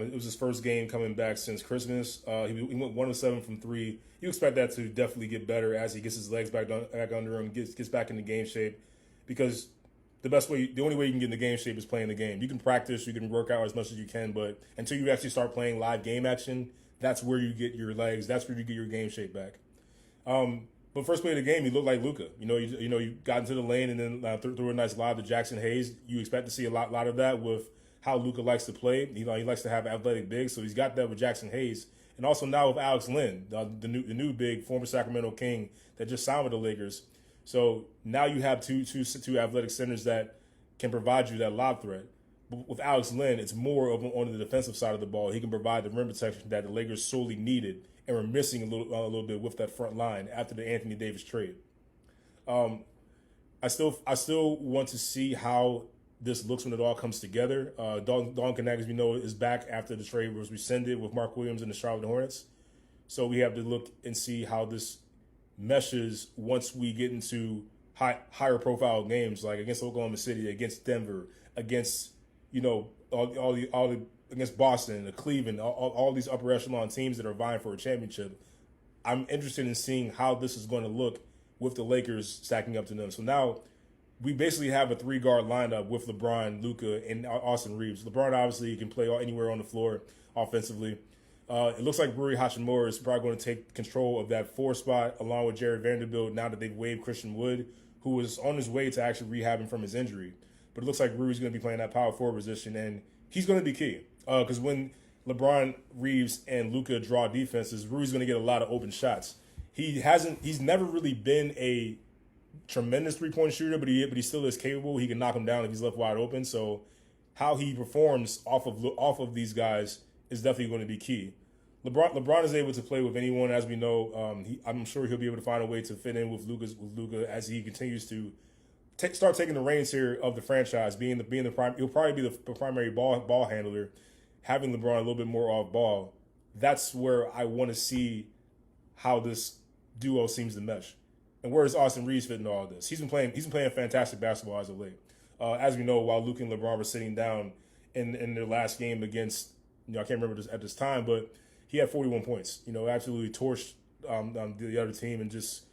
It was his first game coming back since Christmas. He went 1 of 7 from three. You expect that to definitely get better as he gets his legs back under him, gets back into game shape. Because the only way you can get into game shape is playing the game. You can practice, you can work out as much as you can, but until you actually start playing live game action, that's where you get your legs. That's where you get your game shape back. But first play of the game, he looked like Luka. You got into the lane and then threw a nice lob to Jackson Hayes. You expect to see a lot of that with how Luka likes to play. He likes to have athletic bigs, so he's got that with Jackson Hayes, and also now with Alex Len, the new big, former Sacramento King that just signed with the Lakers. So now you have two athletic centers that can provide you that lob threat. But with Alex Len, it's more of on the defensive side of the ball. He can provide the rim protection that the Lakers sorely needed and were missing a little bit with that front line after the Anthony Davis trade. I still want to see how this looks when it all comes together. Dalton, as we know, is back after the trade was rescinded with Mark Williams and the Charlotte Hornets. So we have to look and see how this meshes once we get into higher profile games like against Oklahoma City, against Denver, against against Boston, Cleveland, all these upper echelon teams that are vying for a championship. I'm interested in seeing how this is going to look with the Lakers stacking up to them. So now we basically have a 3-guard lineup with LeBron, Luka, and Austin Reeves. LeBron obviously can play anywhere on the floor offensively. It looks like Rui Hachimura is probably going to take control of that 4 spot along with Jared Vanderbilt now that they've waived Christian Wood, who was on his way to actually rehabbing from his injury. But it looks like Rui's going to be playing that power forward position, and he's going to be key. Because when LeBron, Reeves, and Luka draw defenses, Rui's going to get a lot of open shots. He's never really been a tremendous 3-point shooter, but he still is capable. He can knock him down if he's left wide open. So how he performs off of these guys is definitely going to be key. LeBron is able to play with anyone, as we know. I'm sure he'll be able to find a way to fit in with Luka as he continues to start taking the reins here of the franchise, being the prime. He'll probably be the primary ball handler, having LeBron a little bit more off ball. That's where I want to see how this duo seems to mesh. And where does Austin Reeves fit in all of this? He's been playing fantastic basketball as of late. As we know, while Luka and LeBron were sitting down in their last game against, I can't remember this at this time, but he had 41 points. Absolutely torched the other team, and just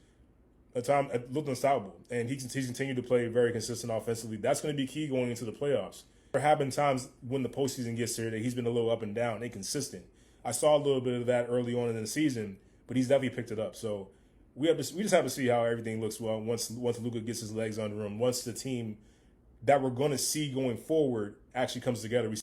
at time it looked unstoppable. And he's continued to play very consistent offensively. That's going to be key going into the playoffs. There have been times when the postseason gets here that he's been a little up and down, inconsistent. I saw a little bit of that early on in the season, but he's definitely picked it up. So we just have to see how everything looks once Luka gets his legs under him. Once the team that we're going to see going forward actually comes together.